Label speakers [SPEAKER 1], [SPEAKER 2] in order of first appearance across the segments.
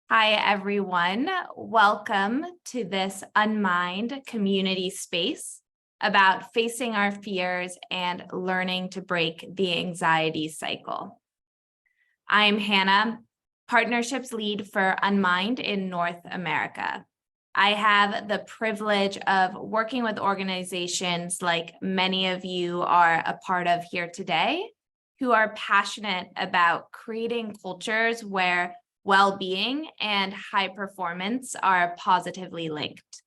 [SPEAKER 1] Hi, everyone. Welcome to this Unmind community space about facing our fears and learning to break the anxiety cycle. I'm Hannah, Partnerships Lead for Unmind in North America. I have the privilege of working with organizations like many of you are a part of here today, who are passionate about creating cultures where well-being and high performance are positively linked.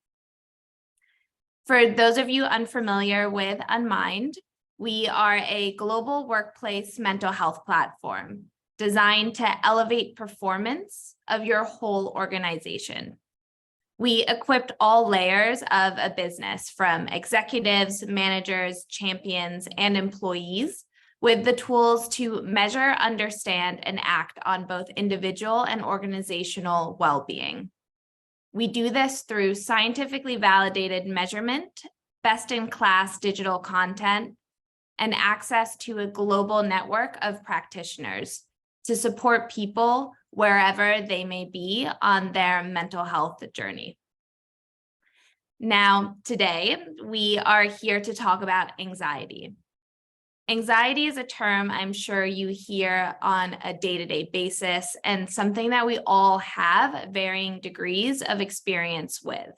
[SPEAKER 1] For those of you unfamiliar with Unmind, we are a global workplace mental health platform designed to elevate performance of your whole organization. We equipped all layers of a business, from executives, managers, champions, and employees, with the tools to measure, understand, and act on both individual and organizational well-being. We do this through scientifically validated measurement, best-in-class digital content, and access to a global network of practitioners to support people wherever they may be on their mental health journey. Now, today, we are here to talk about anxiety. Anxiety is a term I'm sure you hear on a day-to-day basis and something that we all have varying degrees of experience with.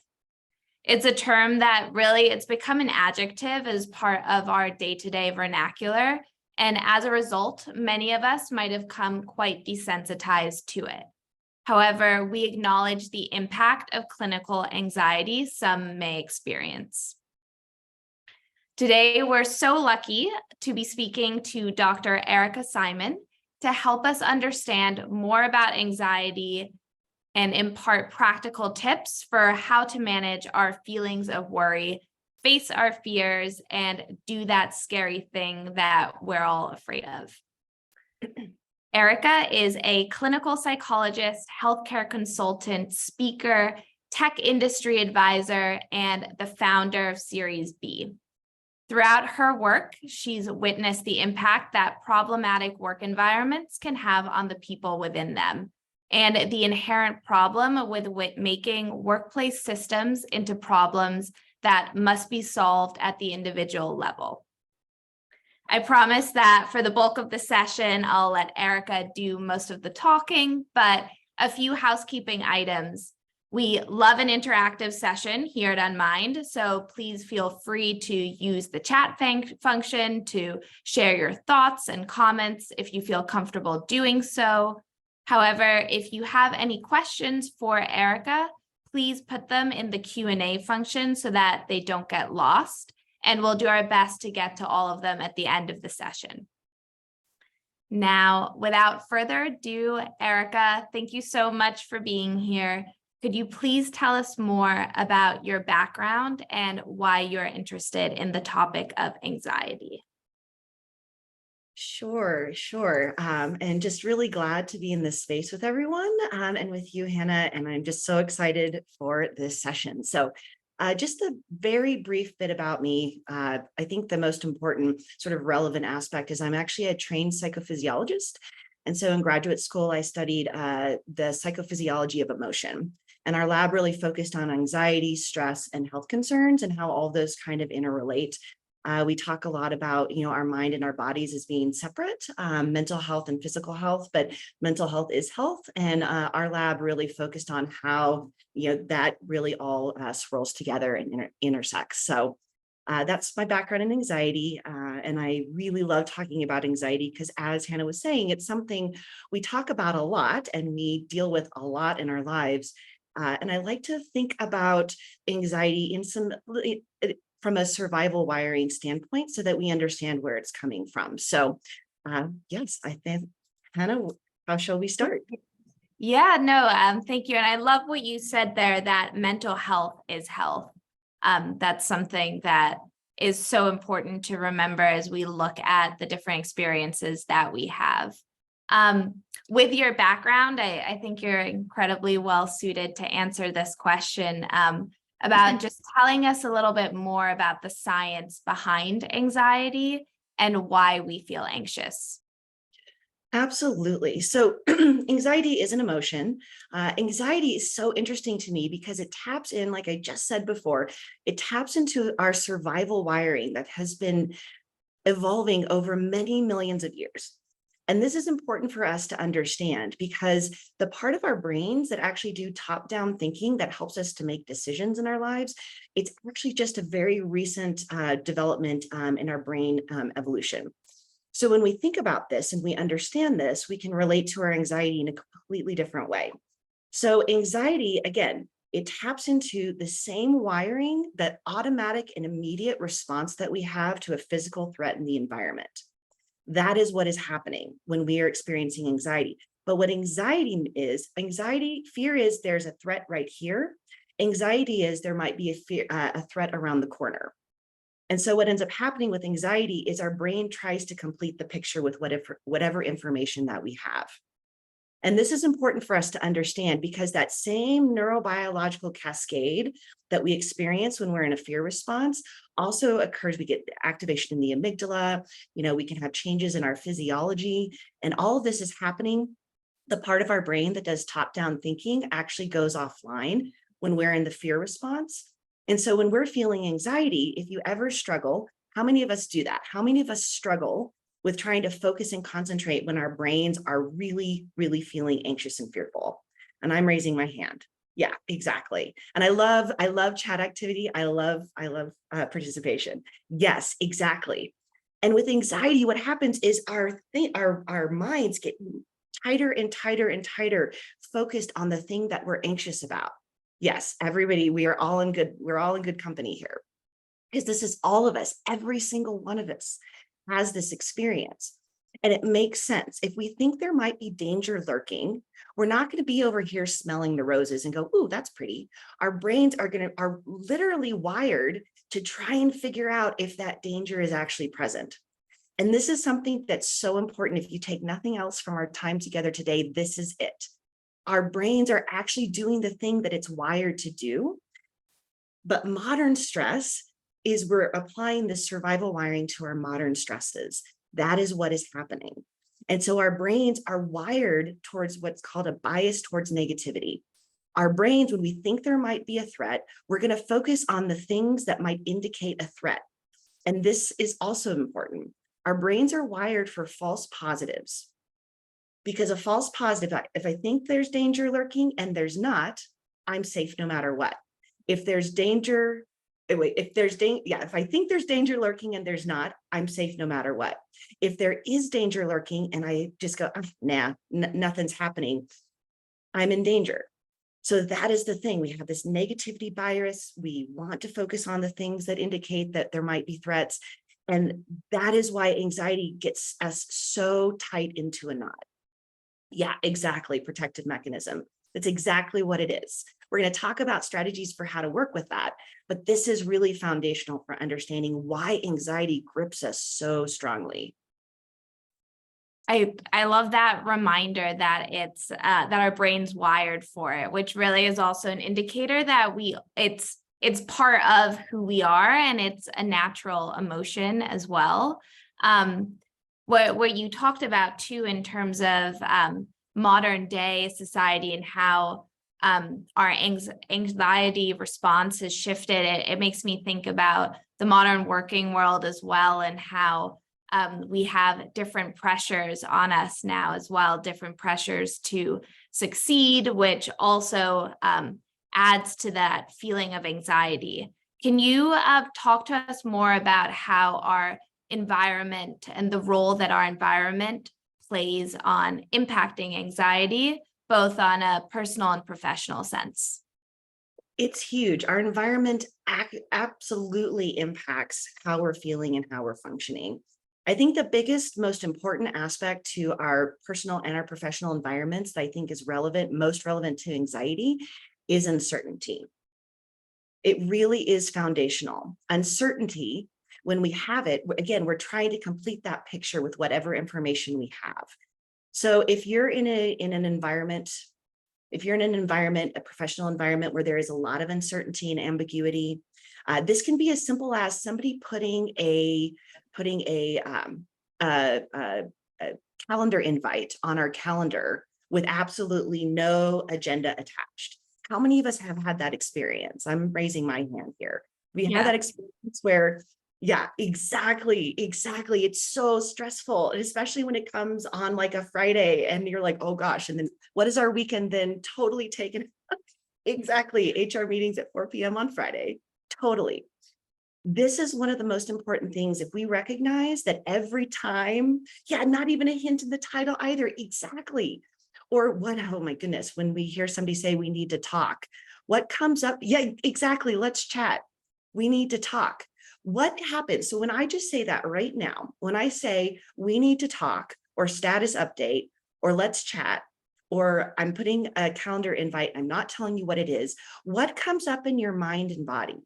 [SPEAKER 1] It's a term that it's become an adjective as part of our day-to-day vernacular. And as a result, many of us might have come quite desensitized to it. However, we acknowledge the impact of clinical anxiety some may experience. Today, we're so lucky to be speaking to Dr. Erica Simon to help us understand more about anxiety and impart practical tips for how to manage our feelings of worry, face our fears, and do that scary thing that we're all afraid of. Erica is a clinical psychologist, healthcare consultant, speaker, tech industry advisor, and the founder of Series B. Throughout her work, she's witnessed the impact that problematic work environments can have on the people within them, and the inherent problem with making workplace systems into problems that must be solved at the individual level. I promise that for the bulk of the session, I'll let Erica do most of the talking, but a few housekeeping items. We love an interactive session here at Unmind, so please feel free to use the chat function to share your thoughts and comments if you feel comfortable doing so. However, if you have any questions for Erica, please put them in the Q&A function so that they don't get lost, and we'll do our best to get to all of them at the end of the session. Now, without further ado, Erica, thank you so much for being here. Could you please tell us more about your background and why you're interested in the topic of anxiety?
[SPEAKER 2] Sure. And just really glad to be in this space with everyone and with you, Hannah. And I'm just so excited for this session. So just a very brief bit about me. I think the most important sort of relevant aspect is I'm actually a trained psychophysiologist. And so in graduate school, I studied the psychophysiology of emotion. And our lab really focused on anxiety, stress, and health concerns and how all those kind of interrelate. We talk a lot about, our mind and our bodies as being separate, mental health and physical health, but mental health is health. And our lab really focused on how, that really all swirls together and intersects. So that's my background in anxiety. And I really love talking about anxiety because, as Hannah was saying, it's something we talk about a lot and we deal with a lot in our lives. And I like to think about anxiety in from a survival wiring standpoint so that we understand where it's coming from. So yes, I think, Hannah, how shall we start?
[SPEAKER 1] Yeah, no, thank you. And I love what you said there, that mental health is health. That's something that is so important to remember as we look at the different experiences that we have. With your background, I think you're incredibly well suited to answer this question about just telling us a little bit more about the science behind anxiety and why we feel anxious.
[SPEAKER 2] Absolutely. So anxiety is an emotion. Anxiety is so interesting to me because it taps in, like I just said before, it taps into our survival wiring that has been evolving over many millions of years. And this is important for us to understand because the part of our brains that actually do top-down thinking that helps us to make decisions in our lives, it's actually just a very recent development in our brain evolution. So when we think about this and we understand this, we can relate to our anxiety in a completely different way. So anxiety, again, it taps into the same wiring, that automatic and immediate response that we have to a physical threat in the environment. That is what is happening when we are experiencing anxiety. But what anxiety, fear is there's a threat right here. Anxiety is there might be a threat around the corner. And so what ends up happening with anxiety is our brain tries to complete the picture with whatever information that we have. And this is important for us to understand because that same neurobiological cascade that we experience when we're in a fear response also occurs. We get activation in the amygdala, we can have changes in our physiology, and all of this is happening. The part of our brain that does top-down thinking actually goes offline when we're in the fear response. And so when we're feeling anxiety, if you ever struggle, how many of us do that? How many of us struggle with trying to focus and concentrate when our brains are really, really feeling anxious and fearful? And I'm raising my hand. Yeah, exactly. And I love chat activity. I love participation. Yes, exactly. And with anxiety, what happens is our minds get tighter and tighter and tighter, focused on the thing that we're anxious about. Yes, everybody, we're all in good company here. Because this is all of us, every single one of us has this experience. And it makes sense. If we think there might be danger lurking, we're not going to be over here smelling the roses and go, ooh, that's pretty. Our brains are literally wired to try and figure out if that danger is actually present. And this is something that's so important. If you take nothing else from our time together today, this is it. Our brains are actually doing the thing that it's wired to do. But modern stress is we're applying this survival wiring to our modern stresses. That is what is happening. And so our brains are wired towards what's called a bias towards negativity. Our brains, when we think there might be a threat, we're going to focus on the things that might indicate a threat. And this is also important. Our brains are wired for false positives. Because a false positive, if I think there's danger lurking and there's not, I'm safe no matter what. If there's danger, if I think there's danger lurking and there's not, I'm safe no matter what. If there is danger lurking and I just go, nah, nothing's happening, I'm in danger. So that is the thing. We have this negativity bias. We want to focus on the things that indicate that there might be threats. And that is why anxiety gets us so tight into a knot. Yeah, exactly. Protective mechanism. That's exactly what it is. We're going to talk about strategies for how to work with that, but this is really foundational for understanding why anxiety grips us so strongly.
[SPEAKER 1] I love that reminder that it's that our brain's wired for it, which really is also an indicator that it's part of who we are and it's a natural emotion as well. What you talked about too in terms of modern day society and how our anxiety response has shifted, it makes me think about the modern working world as well, and how we have different pressures on us now as well, different pressures to succeed, which also adds to that feeling of anxiety. Can you talk to us more about how our environment and the role that our environment plays on impacting anxiety, both on a personal and professional sense?
[SPEAKER 2] It's huge. Our environment absolutely impacts how we're feeling and how we're functioning. I think the biggest, most important aspect to our personal and our professional environments that I think is most relevant to anxiety is uncertainty. It really is foundational. Uncertainty, when we have it, again, we're trying to complete that picture with whatever information we have. So if you're in an environment, a professional environment where there is a lot of uncertainty and ambiguity, this can be as simple as somebody putting a calendar invite on our calendar with absolutely no agenda attached. How many of us have had that experience? I'm raising my hand here. We had that experience where, yeah, exactly. It's so stressful, and especially when it comes on like a Friday and you're like, oh gosh, and then what is our weekend then totally taken? Exactly. HR meetings at 4 p.m. on Friday. Totally. This is one of the most important things. If we recognize that every time, yeah, not even a hint in the title either. Exactly. Or what, oh my goodness, when we hear somebody say we need to talk, what comes up? Yeah, exactly. Let's chat. We need to talk. What happens? So when I just say that right now, when I say we need to talk or status update or let's chat, or I'm putting a calendar invite, I'm not telling you what it is, what comes up in your mind and body?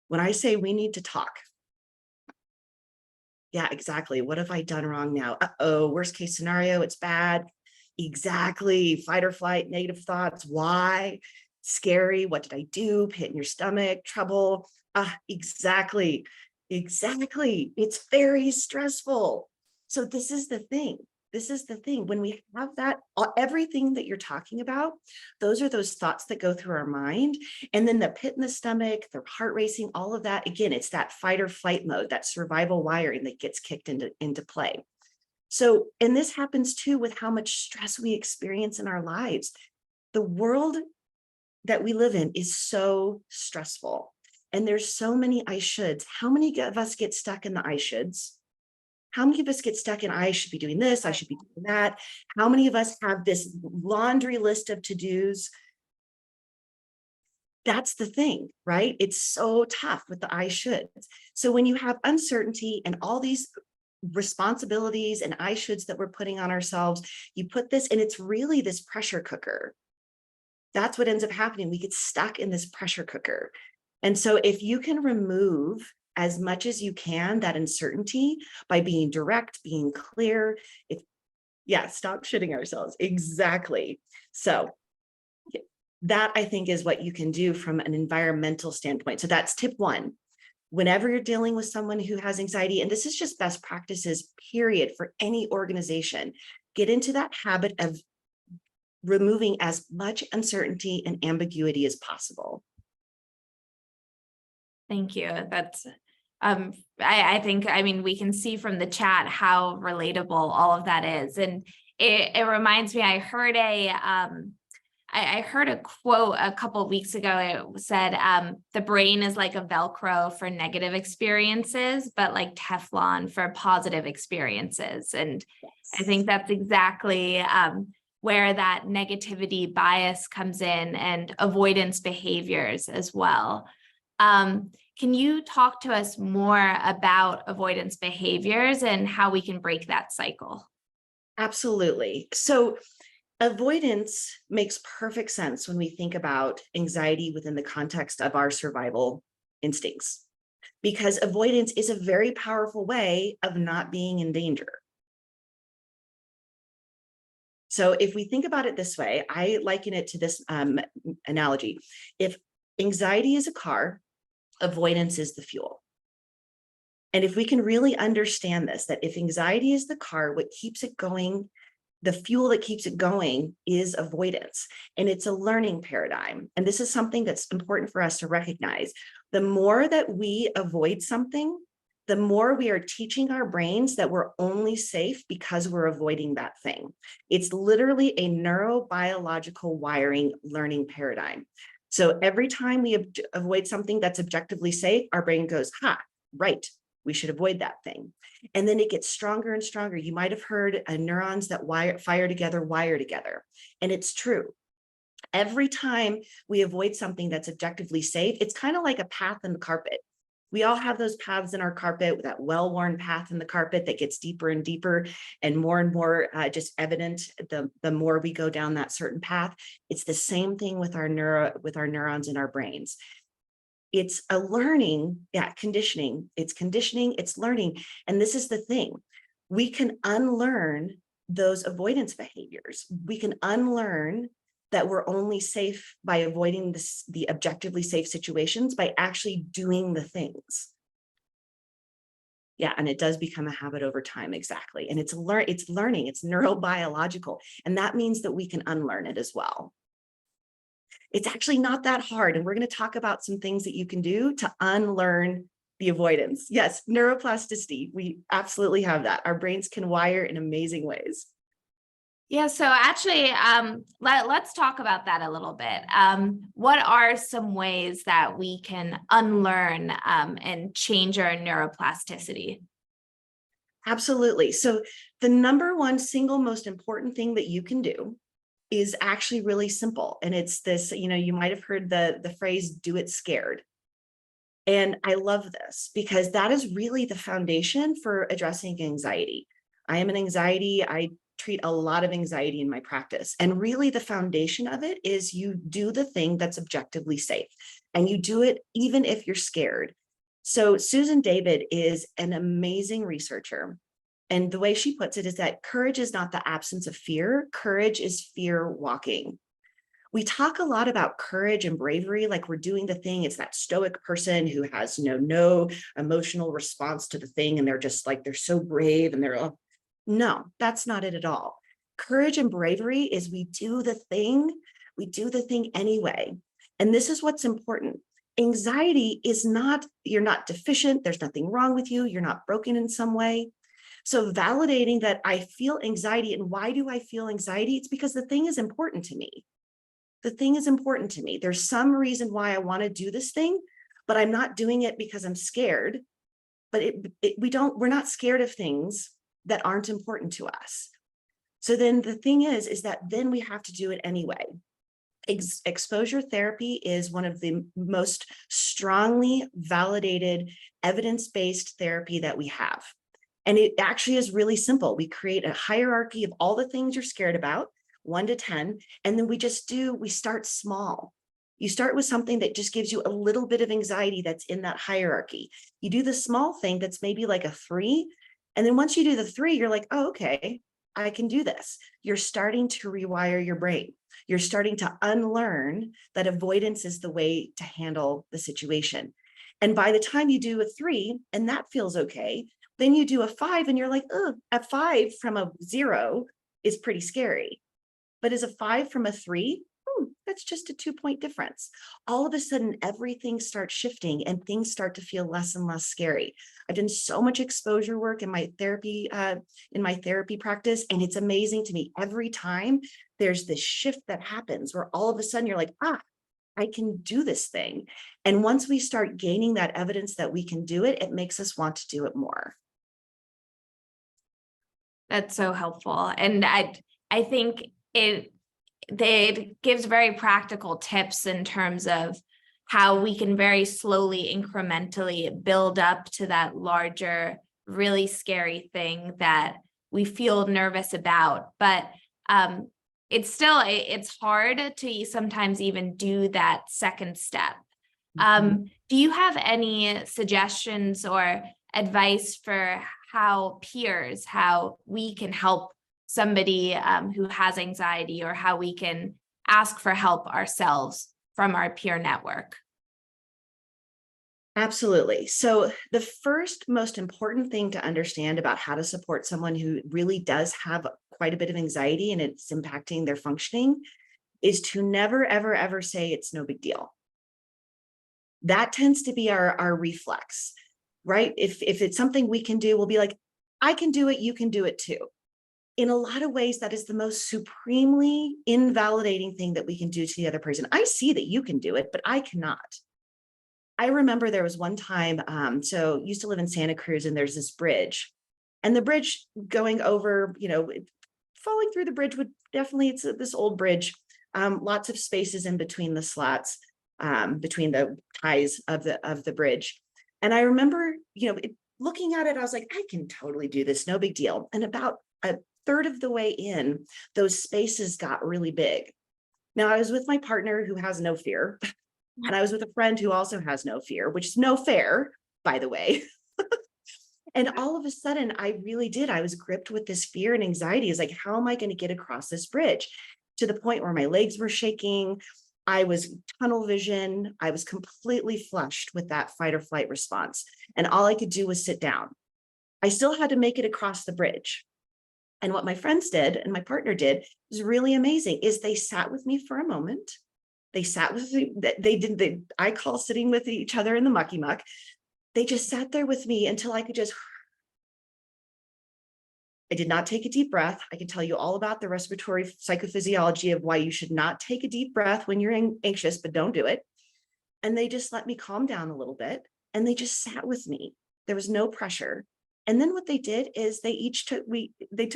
[SPEAKER 2] When I say we need to talk, yeah, exactly. What have I done wrong now? Uh-oh, worst case scenario, it's bad. Exactly. Fight or flight, negative thoughts. Why? Scary. What did I do? Pit in your stomach, trouble. Exactly. Exactly. It's very stressful. So this is the thing. This is the thing. When we have that, everything that you're talking about, those are those thoughts that go through our mind. And then the pit in the stomach, the heart racing, all of that. Again, it's that fight or flight mode, that survival wiring that gets kicked into play. So, and this happens too with how much stress we experience in our lives. The world that we live in is so stressful. And there's so many I shoulds. How many of us get stuck in the I shoulds? How many of us get stuck in I should be doing this, I should be doing that? How many of us have this laundry list of to-dos? That's the thing, right? It's so tough with the I shoulds. So when you have uncertainty and all these responsibilities and I shoulds that we're putting on ourselves, you put this, and it's really this pressure cooker. That's what ends up happening. We get stuck in this pressure cooker. And so if you can remove as much as you can that uncertainty by being direct, being clear, stop shitting ourselves. Exactly. So that, I think, is what you can do from an environmental standpoint. So that's tip one. Whenever you're dealing with someone who has anxiety, and this is just best practices, period, for any organization, get into that habit of removing as much uncertainty and ambiguity as possible.
[SPEAKER 1] Thank you. That's, I think, I mean, we can see from the chat how relatable all of that is. And it reminds me, I heard I heard a quote a couple of weeks ago. It said, the brain is like a Velcro for negative experiences, but like Teflon for positive experiences. And
[SPEAKER 2] Yes.
[SPEAKER 1] I think that's exactly where that negativity bias comes in, and avoidance behaviors as well. Can you talk to us more about avoidance behaviors and how we can break that cycle?
[SPEAKER 2] Absolutely. So avoidance makes perfect sense when we think about anxiety within the context of our survival instincts, because avoidance is a very powerful way of not being in danger. So if we think about it this way, I liken it to this analogy. If anxiety is a car, avoidance is the fuel. And if we can really understand this, that if anxiety is the car, what keeps it going, the fuel that keeps it going is avoidance. And it's a learning paradigm. And this is something that's important for us to recognize. The more that we avoid something, the more we are teaching our brains that we're only safe because we're avoiding that thing. It's literally a neurobiological wiring learning paradigm. So every time we avoid something that's objectively safe, our brain goes, right, we should avoid that thing. And then it gets stronger and stronger. You might have heard neurons that fire together, wire together. And it's true. Every time we avoid something that's objectively safe, it's kind of like a path in the carpet. We all have those paths in our carpet, that well-worn path in the carpet that gets deeper and deeper and more just evident the more we go down that certain path. It's the same thing with our neurons in our brains. It's a learning, conditioning. It's conditioning, it's learning. And this is the thing. We can unlearn those avoidance behaviors. We can unlearn that we're only safe by avoiding the objectively safe situations by actually doing the things. Yeah, and it does become a habit over time, exactly. And it's learning, it's neurobiological, and that means that we can unlearn it as well. It's actually not that hard, and we're going to talk about some things that you can do to unlearn the avoidance. Yes, neuroplasticity, we absolutely have that. Our brains can wire in amazing ways.
[SPEAKER 1] Yeah, so actually, let's talk about that a little bit. What are some ways that we can unlearn and change our neuroplasticity?
[SPEAKER 2] Absolutely. So the number one single most important thing that you can do is actually really simple. And it's this, you might have heard the phrase, do it scared. And I love this because that is really the foundation for addressing anxiety. I treat a lot of anxiety in my practice. And really the foundation of it is you do the thing that's objectively safe, and you do it even if you're scared. So Susan David is an amazing researcher. And the way she puts it is that courage is not the absence of fear. Courage is fear walking. We talk a lot about courage and bravery, like we're doing the thing. It's that stoic person who has no emotional response to the thing. And they're just like, they're so brave and no, that's not it at all. Courage and bravery is we do the thing anyway. And this is what's important. Anxiety is not, you're not deficient. There's nothing wrong with you. You're not broken in some way. So validating that I feel anxiety, and why do I feel anxiety? It's because the thing is important to me. The thing is important to me. There's some reason why I want to do this thing, but I'm not doing it because I'm scared. But we're not scared of things that aren't important to us. So then the thing is that then we have to do it anyway. Exposure therapy is one of the most strongly validated evidence-based therapy that we have. And it actually is really simple. We create a hierarchy of all the things you're scared about, 1 to 10, and then we start small. You start with something that just gives you a little bit of anxiety that's in that hierarchy. You do the small thing that's maybe like a 3, and then once you do the 3, you're like, oh, okay, I can do this. You're starting to rewire your brain. You're starting to unlearn that avoidance is the way to handle the situation. And by the time you do a 3, and that feels okay, then you do a 5 and you're like, oh, a 5 from a 0 is pretty scary. But is a 5 from a 3? That's just a 2-point difference. All of a sudden, everything starts shifting and things start to feel less and less scary. I've done so much exposure work in my therapy practice, and it's amazing to me. Every time there's this shift that happens where all of a sudden you're like, I can do this thing. And once we start gaining that evidence that we can do it, it makes us want to do it more.
[SPEAKER 1] That's so helpful. And I think it gives very practical tips in terms of how we can very slowly, incrementally build up to that larger, really scary thing that we feel nervous about. But it's hard to sometimes even do that second step. Do you have any suggestions or advice for how we can help somebody who has anxiety, or how we can ask for help ourselves from our peer network?
[SPEAKER 2] Absolutely. So the first most important thing to understand about how to support someone who really does have quite a bit of anxiety and it's impacting their functioning is to never, ever, ever say it's no big deal. That tends to be our reflex, right? If it's something we can do, we'll be like, I can do it, you can do it too. In a lot of ways, that is the most supremely invalidating thing that we can do to the other person. I see that you can do it, but I cannot. I remember there was one time, so used to live in Santa Cruz, and there's this bridge, and the bridge going over, falling through the bridge would definitely, it's this old bridge, lots of spaces in between the slats, between the ties of the bridge. And I remember, looking at it, I was like, I can totally do this, no big deal. And about a third of the way in, those spaces got really big. Now I was with my partner who has no fear. And I was with a friend who also has no fear, which is no fair, by the way. And all of a sudden, I was gripped with this fear and anxiety. Is like, how am I going to get across this bridge? To the point where my legs were shaking. I was tunnel vision. I was completely flushed with that fight or flight response. And all I could do was sit down. I still had to make it across the bridge. And what my friends did and my partner did was really amazing, is they sat with me for a moment. They sat with me, I call sitting with each other in the mucky muck. They just sat there with me until I did not take a deep breath. I can tell you all about the respiratory psychophysiology of why you should not take a deep breath when you're anxious, but don't do it. And they just let me calm down a little bit. And they just sat with me. There was no pressure. And then what they did is they took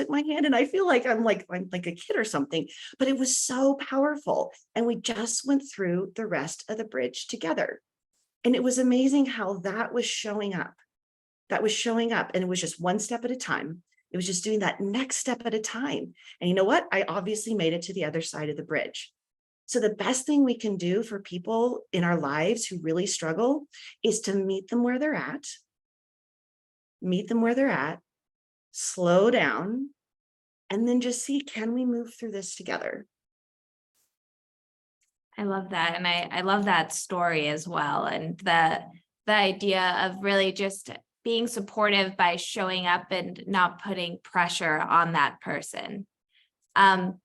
[SPEAKER 2] my hand, and I feel like I'm like a kid or something, but it was so powerful. And we just went through the rest of the bridge together. And it was amazing how that was showing up. And it was just one step at a time. It was just doing that next step at a time. And you know what? I obviously made it to the other side of the bridge. So the best thing we can do for people in our lives who really struggle is to meet them where they're at, slow down, and then just see, can we move through this together?
[SPEAKER 1] I love that. And I love that story as well. And the idea of really just being supportive by showing up and not putting pressure on that person. On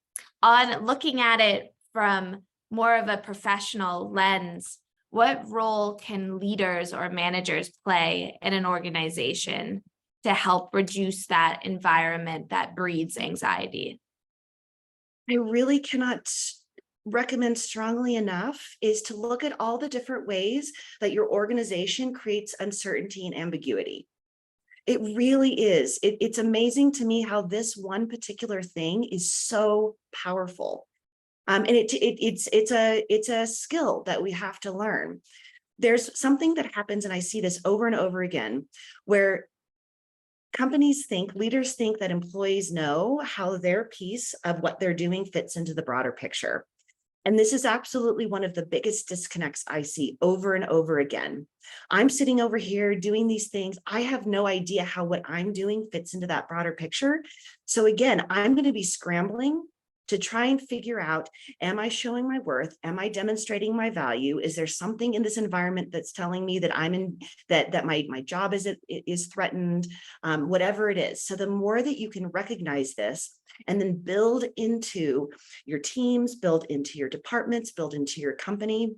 [SPEAKER 1] looking at it from more of a professional lens, what role can leaders or managers play in an organization to help reduce that environment that breeds anxiety?
[SPEAKER 2] I really cannot recommend strongly enough is to look at all the different ways that your organization creates uncertainty and ambiguity. It really is. It's amazing to me how this one particular thing is so powerful. And it's a skill that we have to learn. There's something that happens, and I see this over and over again, where leaders think that employees know how their piece of what they're doing fits into the broader picture. And this is absolutely one of the biggest disconnects I see over and over again. I'm sitting over here doing these things. I have no idea how what I'm doing fits into that broader picture. So again, I'm going to be scrambling to try and figure out, am I showing my worth? Am I demonstrating my value? Is there something in this environment that's telling me that that my job is threatened, whatever it is. So the more that you can recognize this, and then build into your teams, build into your departments, build into your company,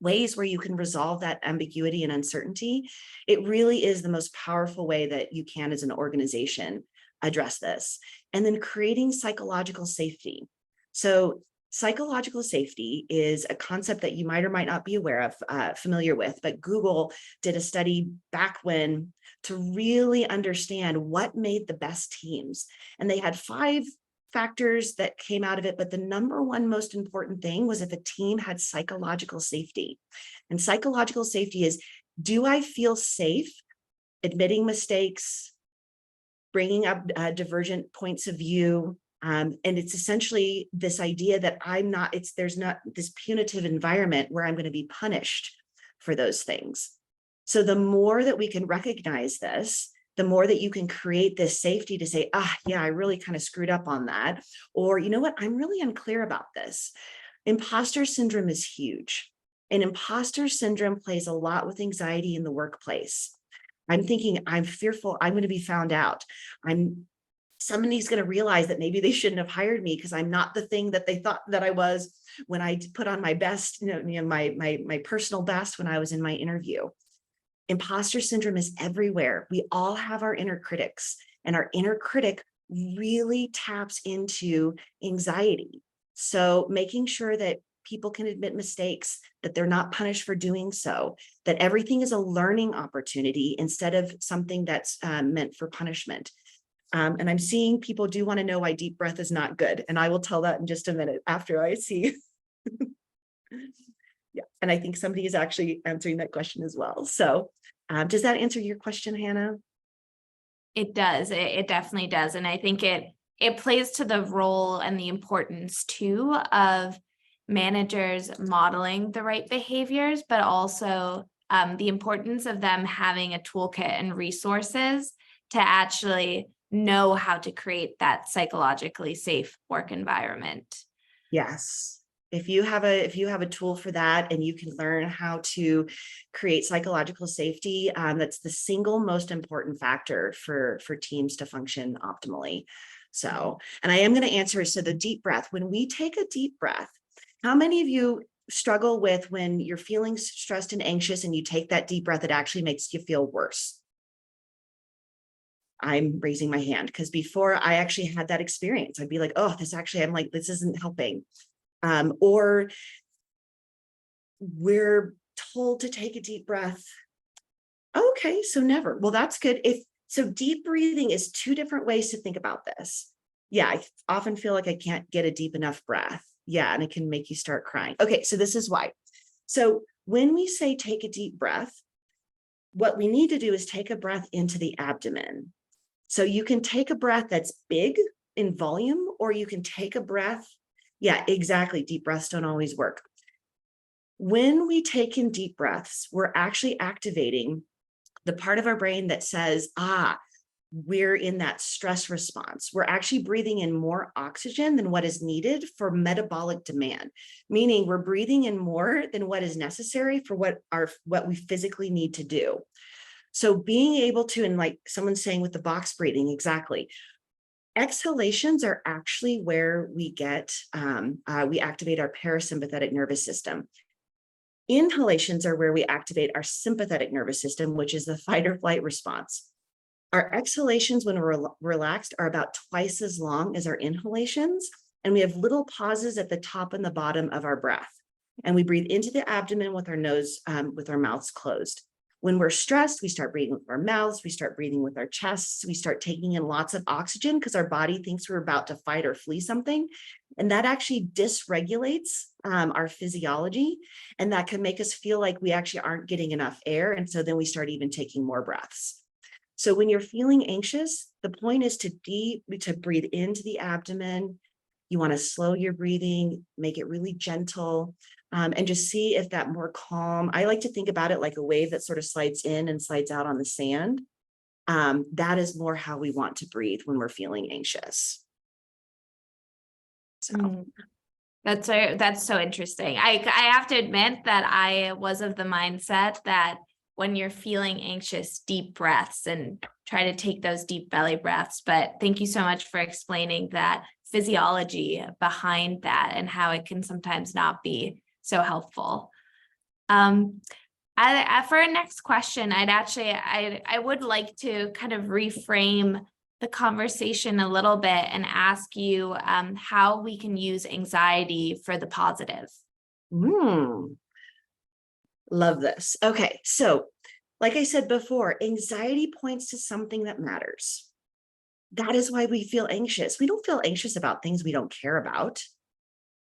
[SPEAKER 2] ways where you can resolve that ambiguity and uncertainty, it really is the most powerful way that you can as an organization address this. And then creating psychological safety. So psychological safety is a concept that you might or might not be familiar with, but Google did a study back when to really understand what made the best teams. And they had 5 factors that came out of it, but the number one most important thing was if a team had psychological safety. And psychological safety is, do I feel safe admitting mistakes, bringing up divergent points of view? And it's essentially this idea that there's not this punitive environment where I'm going to be punished for those things. So the more that we can recognize this, the more that you can create this safety to say, yeah, I really kind of screwed up on that. Or, you know what, I'm really unclear about this. Imposter syndrome is huge. And imposter syndrome plays a lot with anxiety in the workplace. I'm thinking, I'm fearful, I'm going to be found out. Somebody's going to realize that maybe they shouldn't have hired me because I'm not the thing that they thought that I was when I put on my best, my personal best when I was in my interview. Imposter syndrome is everywhere. We all have our inner critics, and our inner critic really taps into anxiety. So making sure that people can admit mistakes, that they're not punished for doing so, that everything is a learning opportunity instead of something that's meant for punishment. And I'm seeing people do want to know why deep breath is not good. And I will tell that in just a minute after I see. Yeah, and I think somebody is actually answering that question as well. So does that answer your question, Hannah?
[SPEAKER 1] It does. It definitely does. And I think it plays to the role and the importance too of managers modeling the right behaviors, but also the importance of them having a toolkit and resources to actually know how to create that psychologically safe work environment.
[SPEAKER 2] Yes. If you have a tool for that and you can learn how to create psychological safety, that's the single most important factor for teams to function optimally. So, and I am going to answer, so the deep breath, when we take a deep breath, how many of you struggle with when you're feeling stressed and anxious and you take that deep breath, it actually makes you feel worse? I'm raising my hand because before I actually had that experience, I'd be like, oh, I'm like, this isn't helping. Or we're told to take a deep breath. Okay, so never. Well, that's good. So deep breathing is two different ways to think about this. Yeah, I often feel like I can't get a deep enough breath. Yeah, and it can make you start crying. Okay, so this is why. So when we say take a deep breath, what we need to do is take a breath into the abdomen. So you can take a breath that's big in volume, or you can take a breath. Yeah, exactly. Deep breaths don't always work. When we take in deep breaths, we're actually activating the part of our brain that says, we're in that stress response. We're actually breathing in more oxygen than what is needed for metabolic demand, meaning we're breathing in more than what is necessary for what we physically need to do. So being able to, and like someone's saying with the box breathing, exactly. Exhalations are actually where we activate our parasympathetic nervous system. Inhalations are where we activate our sympathetic nervous system, which is the fight or flight response. Our exhalations when we're relaxed are about twice as long as our inhalations, and we have little pauses at the top and the bottom of our breath. And we breathe into the abdomen with our mouths closed. When we're stressed, we start breathing with our mouths, we start breathing with our chests, we start taking in lots of oxygen because our body thinks we're about to fight or flee something. And that actually dysregulates our physiology. And that can make us feel like we actually aren't getting enough air. And so then we start even taking more breaths. So when you're feeling anxious, the point is to breathe into the abdomen. You want to slow your breathing, make it really gentle, and just see if that more calm. I like to think about it like a wave that sort of slides in and slides out on the sand. That is more how we want to breathe when we're feeling anxious. So.
[SPEAKER 1] That's so interesting. I have to admit that I was of the mindset that when you're feeling anxious, deep breaths and try to take those deep belly breaths. But thank you so much for explaining that physiology behind that and how it can sometimes not be so helpful. For our next question, I would like to kind of reframe the conversation a little bit and ask you how we can use anxiety for the positive.
[SPEAKER 2] Love this. Okay, so like I said before, anxiety points to something that matters. That is why we feel anxious. We don't feel anxious about things we don't care about.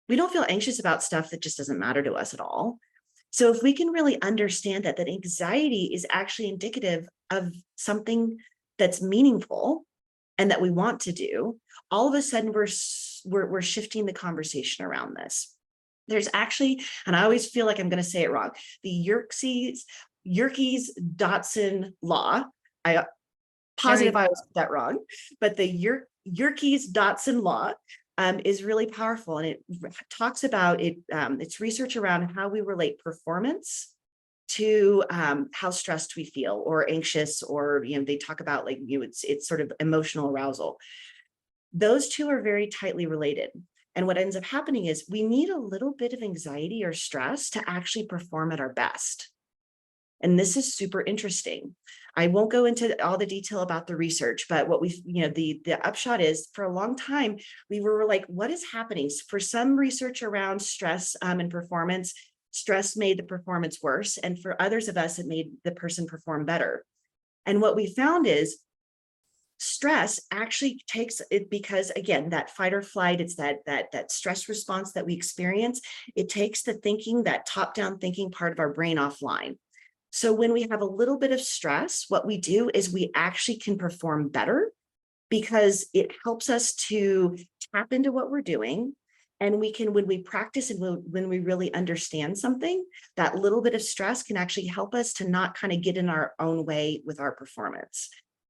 [SPEAKER 2] We don't feel anxious about stuff that just doesn't matter to us at all. So if we can really understand that anxiety is actually indicative of something that's meaningful and that we want to do, all of a sudden we're shifting the conversation around this. There's actually, and I always feel like I'm going to say it wrong, the Yerkes-Dodson law. I positive I was that wrong, but the Yerkes-Dodson law is really powerful, and it talks about it. It's research around how we relate performance to how stressed we feel or anxious, or they talk about it's sort of emotional arousal. Those two are very tightly related. And what ends up happening is we need a little bit of anxiety or stress to actually perform at our best. And this is super interesting. I won't go into all the detail about the research, but what the upshot is, for a long time, we were like, what is happening? For some research around stress and performance, stress made the performance worse. And for others of us, it made the person perform better. And what we found is stress actually takes it, because again, that fight or flight, it's that stress response that we experience. It takes the thinking, that top-down thinking part of our brain offline. So when we have a little bit of stress, what we do is we actually can perform better, because it helps us to tap into what we're doing. And we can, when we practice and when we really understand something, that little bit of stress can actually help us to not kind of get in our own way with our performance.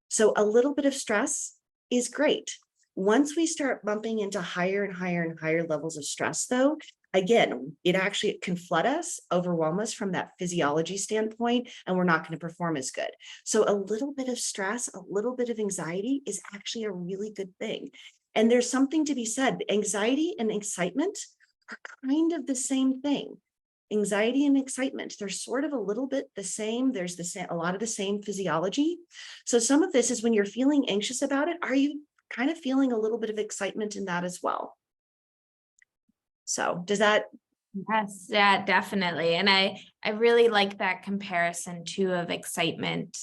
[SPEAKER 2] So a little bit of stress is great. Once we start bumping into higher and higher and higher levels of stress, though, again, it actually can flood us, overwhelm us from that physiology standpoint, and we're not going to perform as good. So a little bit of stress, a little bit of anxiety is actually a really good thing. And there's something to be said. Anxiety and excitement are kind of the same thing. Anxiety and excitement, they're sort of a little bit the same. There's a lot of the same physiology. So some of this is when you're feeling anxious about it, are you kind of feeling a little bit of excitement in that as well? So does that?
[SPEAKER 1] Yes, yeah, definitely. And I really like that comparison too of excitement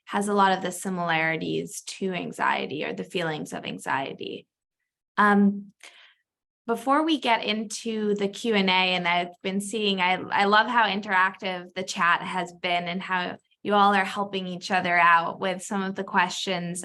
[SPEAKER 1] has a lot of the similarities to anxiety or the feelings of anxiety. Before we get into the Q&A, and I've been seeing, I love how interactive the chat has been and how you all are helping each other out with some of the questions.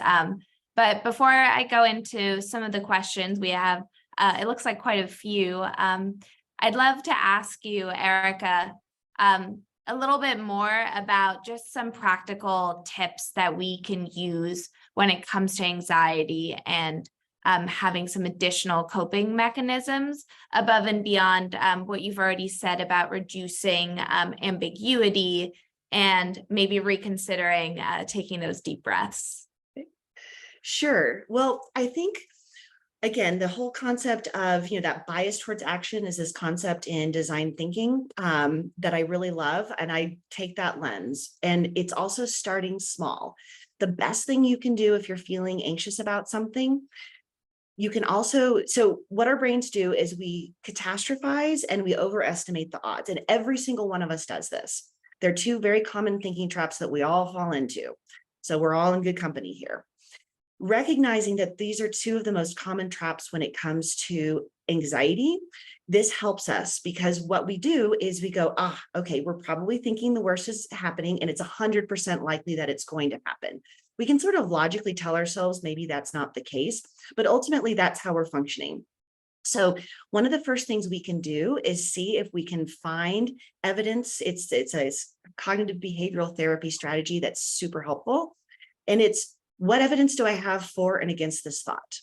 [SPEAKER 1] But before I go into some of the questions, we have, it looks like quite a few. I'd love to ask you, Erica, a little bit more about just some practical tips that we can use when it comes to anxiety and having some additional coping mechanisms above and beyond what you've already said about reducing ambiguity and maybe reconsidering taking those deep breaths.
[SPEAKER 2] Sure. Well, I think, again, the whole concept of, that bias towards action is this concept in design thinking that I really love. And I take that lens. And it's also starting small. The best thing you can do if you're feeling anxious about something, you can also, so what our brains do is we catastrophize and we overestimate the odds. And every single one of us does this. They're two very common thinking traps that we all fall into. So we're all in good company here. Recognizing that these are two of the most common traps when it comes to anxiety, this helps us because what we do is we go, okay, we're probably thinking the worst is happening and it's 100% likely that it's going to happen. We can sort of logically tell ourselves maybe that's not the case, but ultimately that's how we're functioning. So one of the first things we can do is see if we can find evidence. It's a cognitive behavioral therapy strategy that's super helpful. And it's, what evidence do I have for and against this thought?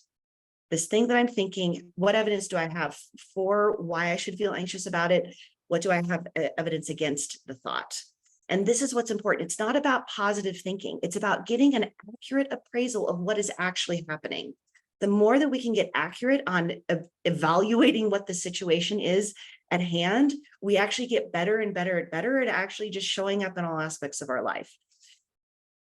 [SPEAKER 2] This thing that I'm thinking, what evidence do I have for why I should feel anxious about it? What do I have evidence against the thought? And this is what's important. It's not about positive thinking. It's about getting an accurate appraisal of what is actually happening. The more that we can get accurate on evaluating what the situation is at hand, we actually get better and better and better at actually just showing up in all aspects of our life.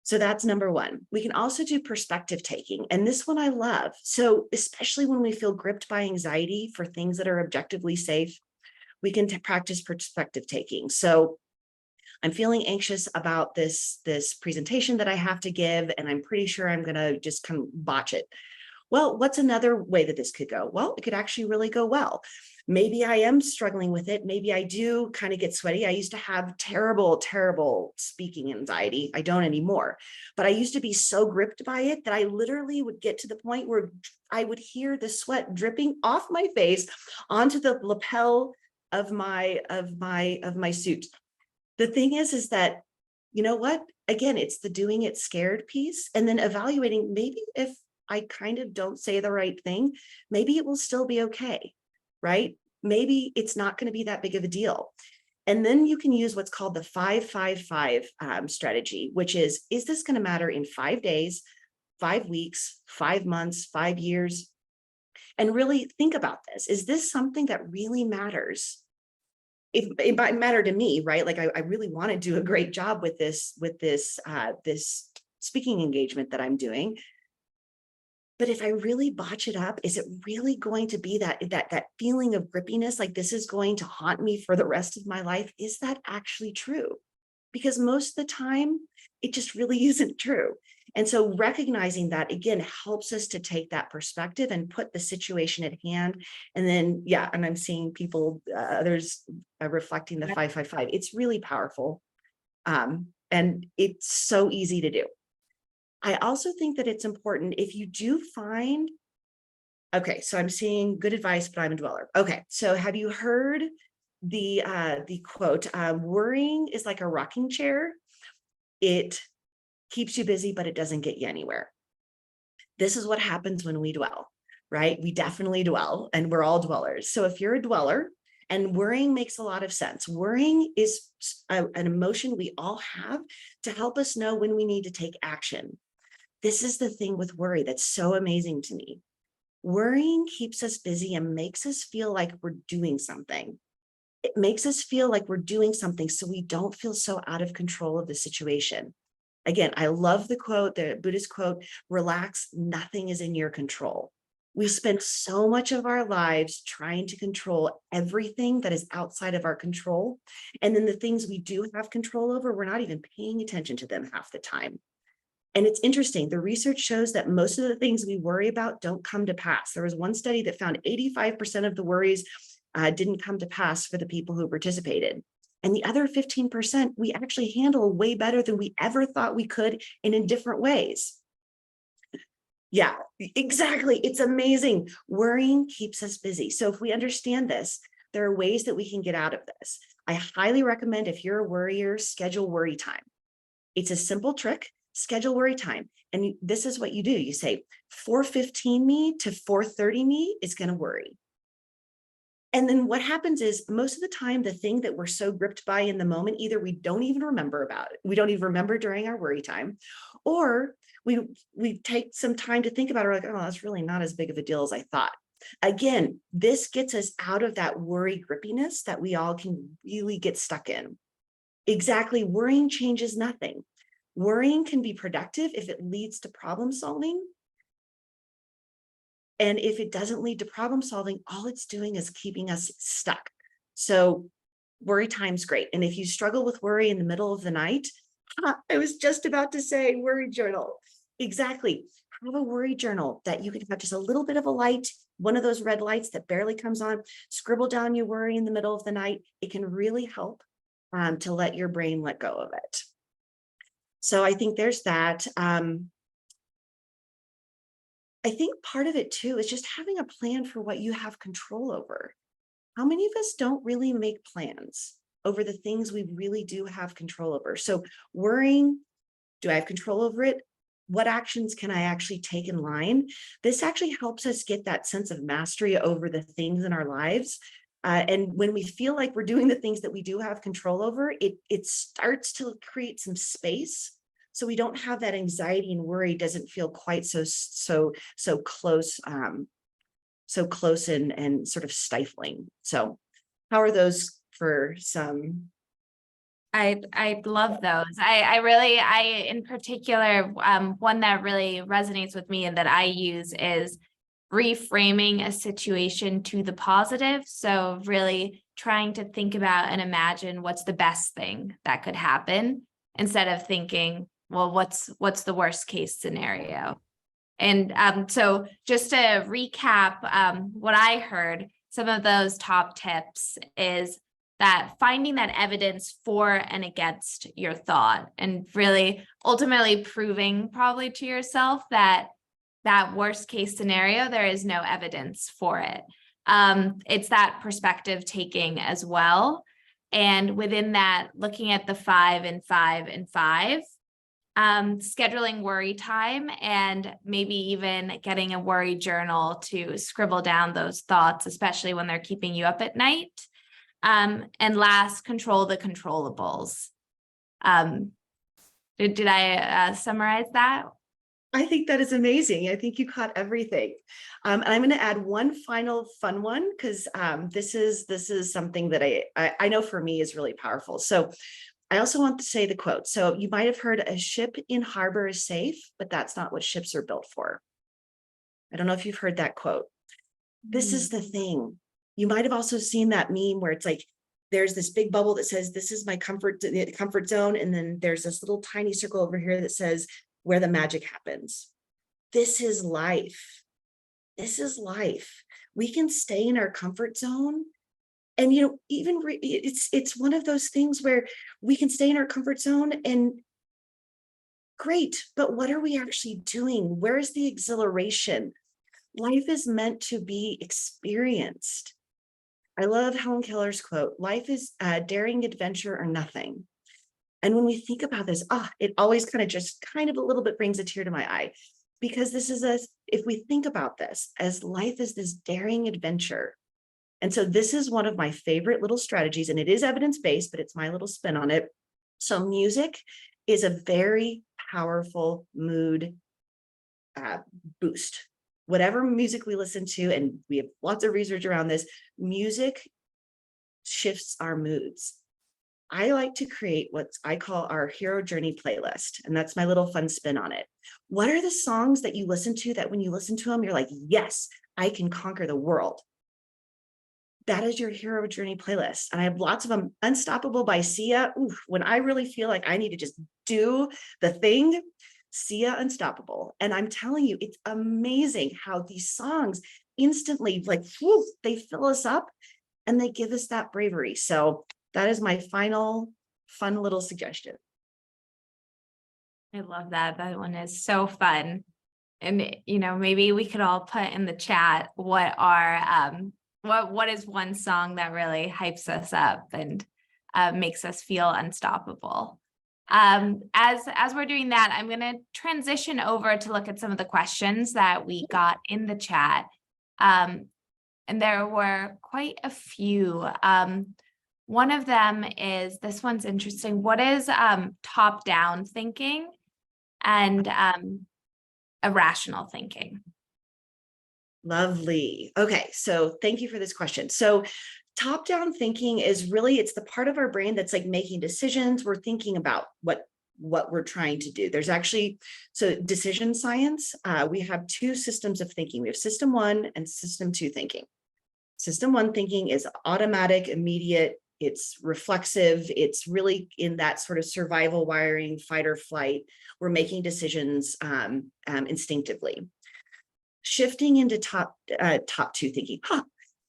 [SPEAKER 2] So that's number one. We can also do perspective taking. And this one I love. So especially when we feel gripped by anxiety for things that are objectively safe, we can practice perspective taking. So I'm feeling anxious about this presentation that I have to give, and I'm pretty sure I'm going to just kind of botch it. Well, what's another way that this could go? Well, it could actually really go well. Maybe I am struggling with it. Maybe I do kind of get sweaty. I used to have terrible speaking anxiety. I don't anymore, but I used to be so gripped by it that I literally would get to the point where I would hear the sweat dripping off my face onto the lapel of my suit. The thing is that, you know what? Again, it's the doing it scared piece, and then evaluating maybe if I kind of don't say the right thing, maybe it will still be okay, right? Maybe it's not going to be that big of a deal. And then you can use what's called the 5-5-5 strategy, which is this going to matter in 5 days, 5 weeks, 5 months, 5 years? And really think about this. Is this something that really matters? It might matter to me, right? Like I really want to do a great job with this speaking engagement that I'm doing. But if I really botch it up, is it really going to be that feeling of grippiness, like this is going to haunt me for the rest of my life? Is that actually true? Because most of the time, it just really isn't true. And so recognizing that, again, helps us to take that perspective and put the situation at hand. And then, and I'm seeing people, others reflecting the 5-5-5. It's really powerful. And it's so easy to do. I also think that it's important if you do find, okay, so I'm seeing good advice, but I'm a dweller. Okay, so have you heard the quote, worrying is like a rocking chair. It keeps you busy, but it doesn't get you anywhere. This is what happens when we dwell, right? We definitely dwell, and we're all dwellers. So if you're a dweller, And worrying makes a lot of sense. Worrying is an emotion we all have to help us know when we need to take action. This is the thing with worry that's so amazing to me. Worrying keeps us busy and makes us feel like we're doing something. It makes us feel like we're doing something so we don't feel so out of control of the situation. Again, I love the quote, the Buddhist quote, relax, nothing is in your control. We spend so much of our lives trying to control everything that is outside of our control. And then the things we do have control over, we're not even paying attention to them half the time. And it's interesting, the research shows that most of the things we worry about don't come to pass. There was one study that found 85% of the worries didn't come to pass for the people who participated. And the other 15%, we actually handle way better than we ever thought we could and in different ways. Yeah, exactly. It's amazing. Worrying keeps us busy. So if we understand this, there are ways that we can get out of this. I highly recommend, if you're a worrier, schedule worry time. It's a simple trick. Schedule worry time. And this is what you do. You say 4:15 me to 4:30 me is going to worry. And then what happens is, most of the time, the thing that we're so gripped by in the moment, either we don't even remember about it. We don't even remember during our worry time, or we take some time to think about it. We're like, oh, that's really not as big of a deal as I thought. Again, this gets us out of that worry grippiness that we all can really get stuck in. Exactly. Worrying changes nothing. Worrying can be productive if it leads to problem solving. And if it doesn't lead to problem solving, all it's doing is keeping us stuck. So worry time's great. And if you struggle with worry in the middle of the night, I was just about to say worry journal. Exactly. Have a worry journal that you can have just a little bit of a light, one of those red lights that barely comes on, scribble down your worry in the middle of the night. It can really help to let your brain let go of it. So I think there's that. I think part of it too is just having a plan for what you have control over. How many of us don't really make plans over the things we really do have control over? So worrying, do I have control over it? What actions can I actually take in line? This actually helps us get that sense of mastery over the things in our lives. And when we feel like we're doing the things that we do have control over, it starts to create some space. So we don't have that anxiety and worry doesn't feel quite so close, so close and sort of stifling. So how are those for some?
[SPEAKER 1] I love those. I in particular, one that really resonates with me and that I use is reframing a situation to the positive. So really trying to think about and imagine what's the best thing that could happen, instead of thinking, well, what's the worst case scenario? And so just to recap what I heard, some of those top tips is that finding that evidence for and against your thought, and really ultimately proving probably to yourself that that worst case scenario, there is no evidence for it. It's that perspective taking as well. And within that, looking at the 5 and 5 and 5, scheduling worry time, and maybe even getting a worry journal to scribble down those thoughts, especially when they're keeping you up at night. And last, control the controllables. Did I summarize that?
[SPEAKER 2] I think that is amazing. I think you caught everything. And I'm going to add one final fun one, because this is something that I know for me is really powerful. So I also want to say the quote. So you might have heard, a ship in harbor is safe, but that's not what ships are built for. I don't know if you've heard that quote. This is the thing. You might have also seen that meme where it's like, there's this big bubble that says, this is my comfort zone. And then there's this little tiny circle over here that says, where the magic happens. This is life. This is life. We can stay in our comfort zone. And, even it's one of those things where we can stay in our comfort zone and great, but what are we actually doing? Where is the exhilaration? Life is meant to be experienced. I love Helen Keller's quote, life is daring adventure or nothing. And when we think about this, it always kind of a little bit brings a tear to my eye, because this is if we think about this as life is this daring adventure, And so this is one of my favorite little strategies, and it is evidence-based, but it's my little spin on it. So music is a very powerful mood boost. Whatever music we listen to, and we have lots of research around this, music shifts our moods. I like to create what I call our hero journey playlist, and that's my little fun spin on it. What are the songs that you listen to that when you listen to them, you're like, yes, I can conquer the world? That is your hero journey playlist. And I have lots of them. Unstoppable by Sia. Ooh, when I really feel like I need to just do the thing, Sia Unstoppable. And I'm telling you, it's amazing how these songs instantly, like, whew, they fill us up and they give us that bravery. So that is my final fun little suggestion.
[SPEAKER 1] I love that. That one is so fun. And, maybe we could all put in the chat what what is one song that really hypes us up and makes us feel unstoppable. As we're doing that, I'm going to transition over to look at some of the questions that we got in the chat. And there were quite a few. One of them is, this one's interesting. What is top-down thinking and irrational thinking?
[SPEAKER 2] Lovely. Okay, so thank you for this question. So top-down thinking is really, it's the part of our brain that's like making decisions. We're thinking about what we're trying to do. There's actually, so decision science, we have two systems of thinking. We have system 1 and system 2 thinking. System 1 thinking is automatic, immediate, it's reflexive, it's really in that sort of survival wiring, fight or flight. We're making decisions instinctively. Shifting into top 2 thinking,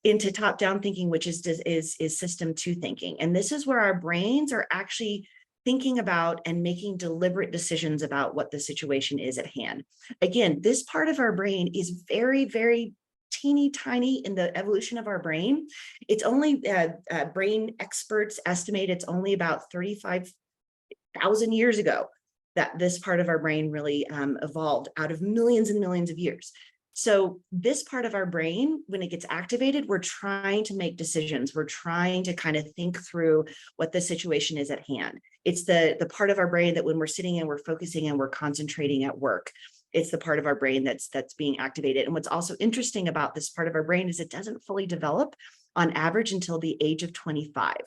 [SPEAKER 2] into top-down thinking, which is system 2 thinking. And this is where our brains are actually thinking about and making deliberate decisions about what the situation is at hand. Again, this part of our brain is very, very teeny tiny in the evolution of our brain. It's only, brain experts estimate it's only about 35,000 years ago that this part of our brain really evolved out of millions and millions of years. So this part of our brain, when it gets activated, we're trying to make decisions. We're trying to kind of think through what the situation is at hand. It's the part of our brain that when we're sitting and we're focusing and we're concentrating at work, it's the part of our brain that's being activated. And what's also interesting about this part of our brain is it doesn't fully develop on average until the age of 25.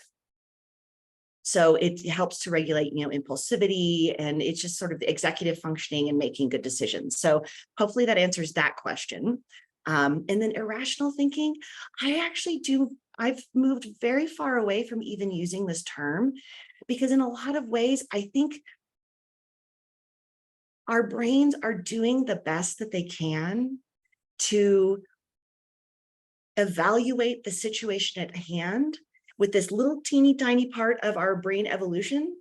[SPEAKER 2] So it helps to regulate, impulsivity, and it's just sort of executive functioning and making good decisions. So hopefully that answers that question. And then irrational thinking, I've moved very far away from even using this term, because in a lot of ways, I think our brains are doing the best that they can to evaluate the situation at hand with this little teeny tiny part of our brain evolution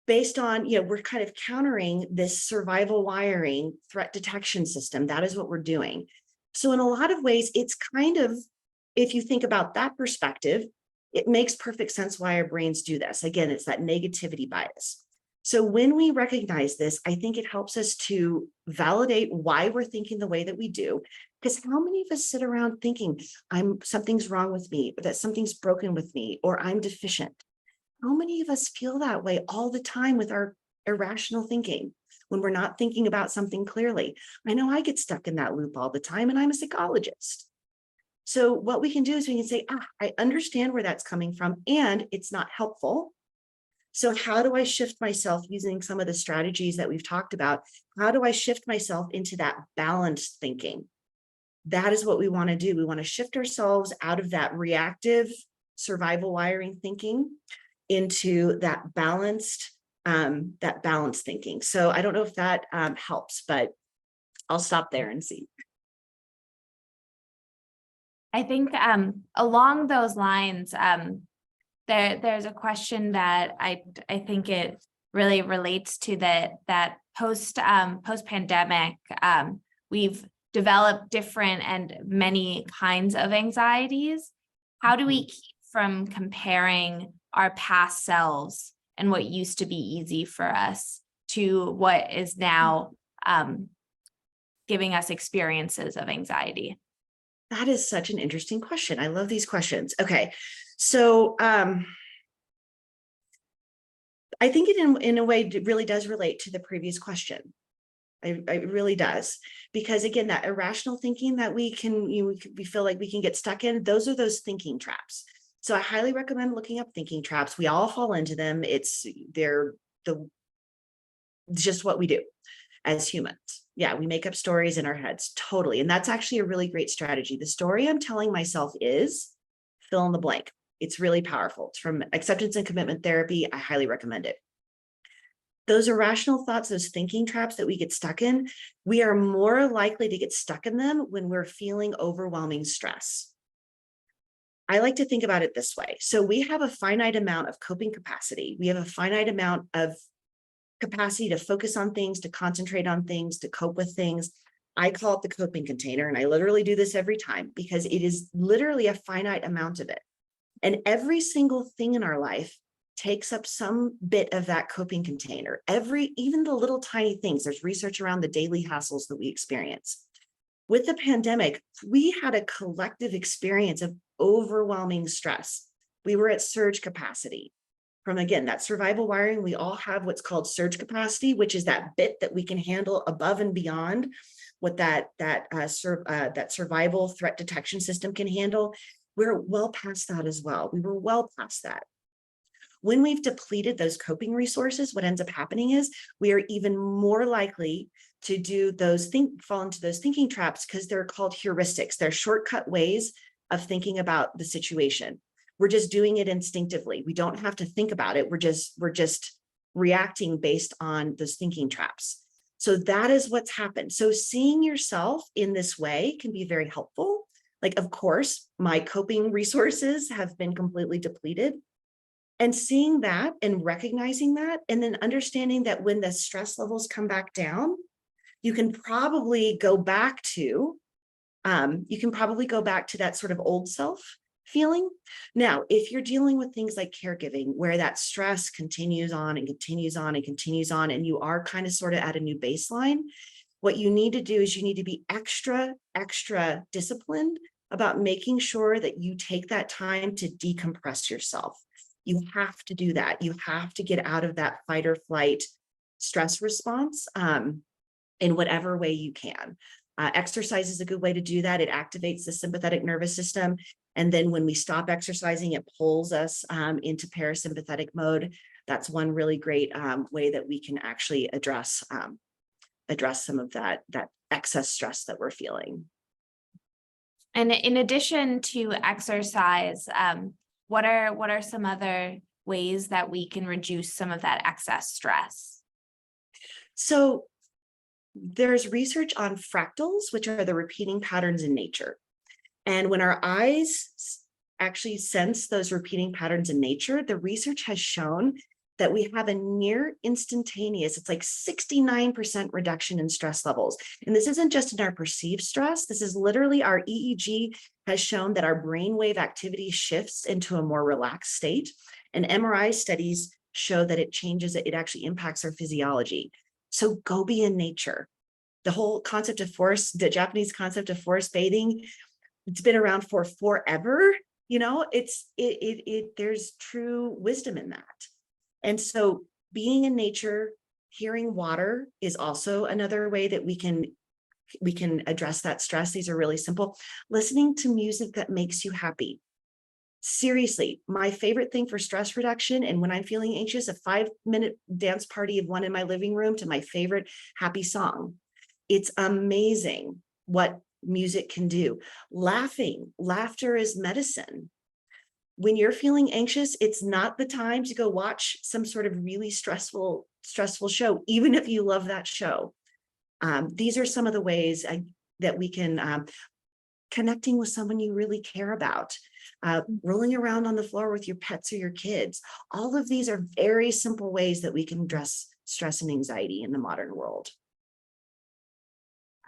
[SPEAKER 2] based on, we're kind of countering this survival wiring threat detection system. That is what we're doing. So in a lot of ways, it's kind of, if you think about that perspective, it makes perfect sense why our brains do this. Again, it's that negativity bias. So when we recognize this, I think it helps us to validate why we're thinking the way that we do. Because how many of us sit around thinking something's wrong with me, or that something's broken with me, or I'm deficient? How many of us feel that way all the time with our irrational thinking when we're not thinking about something clearly? I know I get stuck in that loop all the time, and I'm a psychologist. So what we can do is we can say, I understand where that's coming from, and it's not helpful. So how do I shift myself using some of the strategies that we've talked about? How do I shift myself into that balanced thinking? That is what we want to do. We want to shift ourselves out of that reactive survival wiring thinking into that balanced thinking. So I don't know if that helps, but I'll stop there and see.
[SPEAKER 1] I think along those lines, there's a question that I think it really relates to that post-pandemic, we've developed different and many kinds of anxieties. How do we keep from comparing our past selves and what used to be easy for us to what is now giving us experiences of anxiety?
[SPEAKER 2] That is such an interesting question. I love these questions. Okay. So I think it in a way really does relate to the previous question. It really does. Because again, that irrational thinking that we feel like we can get stuck in, those are those thinking traps. So I highly recommend looking up thinking traps. We all fall into them. They're just what we do as humans. Yeah, we make up stories in our heads, totally. And that's actually a really great strategy. The story I'm telling myself is fill in the blank. It's really powerful. It's from acceptance and commitment therapy. I highly recommend it. Those irrational thoughts, those thinking traps that we get stuck in, we are more likely to get stuck in them when we're feeling overwhelming stress. I like to think about it this way. So we have a finite amount of coping capacity. We have a finite amount of capacity to focus on things, to concentrate on things, to cope with things. I call it the coping container, and I literally do this every time because it is literally a finite amount of it. And every single thing in our life takes up some bit of that coping container. Even the little tiny things, there's research around the daily hassles that we experience. With the pandemic, we had a collective experience of overwhelming stress. We were at surge capacity. From, again, that survival wiring, we all have what's called surge capacity, which is that bit that we can handle above and beyond what that survival threat detection system can handle. We're well past that as well. We were well past that. When we've depleted those coping resources, what ends up happening is we are even more likely to fall into those thinking traps because they're called heuristics. They're shortcut ways of thinking about the situation. We're just doing it instinctively. We don't have to think about it. We're just reacting based on those thinking traps. So that is what's happened. So seeing yourself in this way can be very helpful. Like, of course, my coping resources have been completely depleted. And seeing that and recognizing that, and then understanding that when the stress levels come back down, you can probably go back to that sort of old self feeling. Now, if you're dealing with things like caregiving, where that stress continues on and continues on and continues on, and you are kind of sort of at a new baseline, what you need to do is you need to be extra disciplined about making sure that you take that time to decompress yourself. You have to do that. You have to get out of that fight or flight stress response in whatever way you can. Exercise is a good way to do that. It activates the sympathetic nervous system. And then when we stop exercising, it pulls us into parasympathetic mode. That's one really great way that we can actually address some of that excess stress that we're feeling.
[SPEAKER 1] And in addition to exercise, what are some other ways that we can reduce some of that excess stress?
[SPEAKER 2] So there's research on fractals, which are the repeating patterns in nature. And when our eyes actually sense those repeating patterns in nature, the research has shown that we have a near instantaneous, it's like 69% reduction in stress levels. And this isn't just in our perceived stress. This is literally our EEG has shown that our brainwave activity shifts into a more relaxed state. And MRI studies show that it actually impacts our physiology. So go be in nature. The whole concept of the Japanese concept of forest bathing, it's been around for forever. You know, there's true wisdom in that. And so being in nature, hearing water is also another way that we can address that stress. These are really simple. Listening to music that makes you happy. Seriously, my favorite thing for stress reduction, and when I'm feeling anxious, a 5-minute dance party of one in my living room to my favorite happy song. It's amazing what music can do. Laughter is medicine. When you're feeling anxious, it's not the time to go watch some sort of really stressful show, even if you love that show. These are some of the ways that we can connecting with someone you really care about, rolling around on the floor with your pets or your kids. All of these are very simple ways that we can address stress and anxiety in the modern world.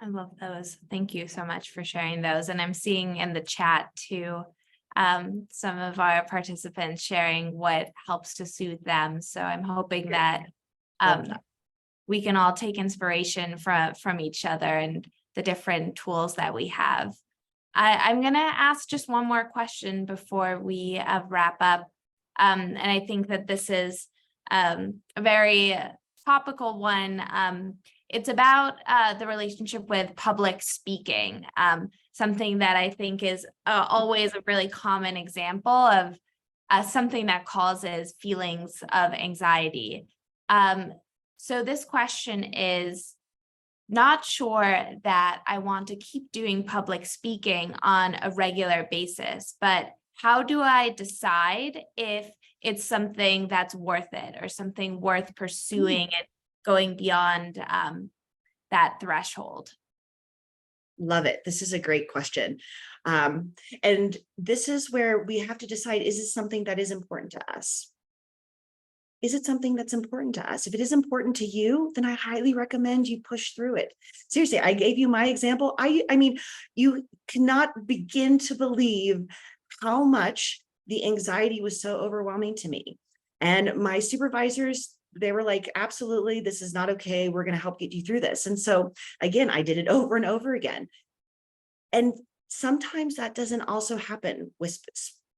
[SPEAKER 1] I love those. Thank you so much for sharing those. And I'm seeing in the chat too, some of our participants sharing what helps to soothe them. So I'm hoping that we can all take inspiration from each other and the different tools that we have. I'm going to ask just one more question before we wrap up. And I think that this is a very topical one. It's about the relationship with public speaking, something that I think is always a really common example of something that causes feelings of anxiety. So this question is, not sure that I want to keep doing public speaking on a regular basis, but how do I decide if it's something that's worth it or something worth pursuing and going beyond that threshold?
[SPEAKER 2] Love it. This is a great question. And this is where we have to decide, is this something that is important to us? Is it something that's important to us? If it is important to you, then I highly recommend you push through it. Seriously, I gave you my example. I mean, you cannot begin to believe how much the anxiety was so overwhelming to me. And my supervisors, they were like, absolutely, this is not okay. We're going to help get you through this. And so again, I did it over and over again. And sometimes that doesn't also happen with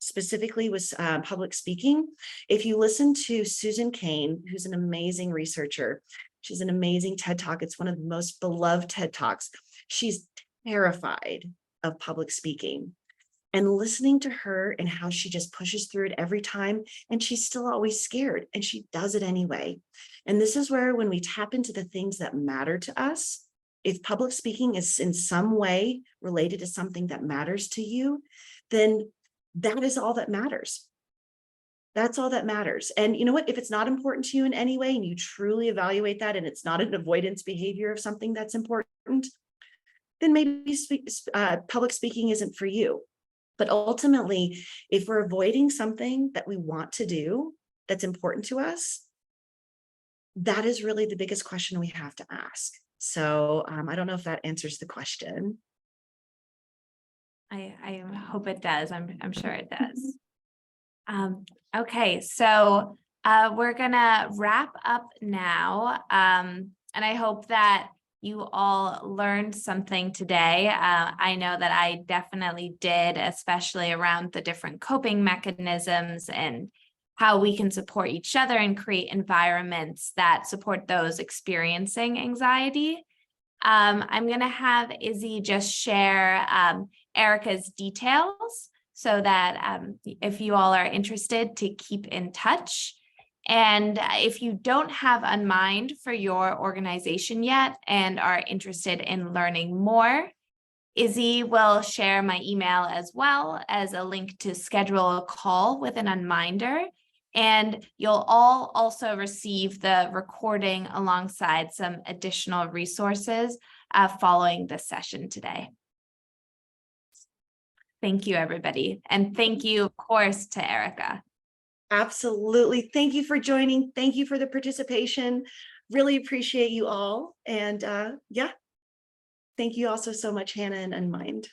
[SPEAKER 2] specifically with public speaking. If you listen to Susan Cain, who's an amazing researcher, she's an amazing TED Talk. It's one of the most beloved TED Talks. She's terrified of public speaking. And listening to her and how she just pushes through it every time, and she's still always scared, and she does it anyway. And this is where, when we tap into the things that matter to us, if public speaking is in some way related to something that matters to you, then that is all that matters. That's all that matters. And you know what? If it's not important to you in any way, and you truly evaluate that, and it's not an avoidance behavior of something that's important, then maybe public speaking isn't for you. But ultimately, if we're avoiding something that we want to do that's important to us, that is really the biggest question we have to ask. So I don't know if that answers the question.
[SPEAKER 1] I hope it does. I'm sure it does. Okay, so we're gonna wrap up now. And I hope that you all learned something today. I know that I definitely did, especially around the different coping mechanisms and how we can support each other and create environments that support those experiencing anxiety. I'm going to have Izzy just share Erica's details so that if you all are interested, to keep in touch. And if you don't have Unmind for your organization yet and are interested in learning more, Izzy will share my email as well as a link to schedule a call with an Unminder. And you'll all also receive the recording alongside some additional resources following this session today. Thank you, everybody. And thank you, of course, to Erica.
[SPEAKER 2] Absolutely. Thank you for joining. Thank you for the participation. Really appreciate you all. And yeah, thank you also so much, Hannah and Unmind.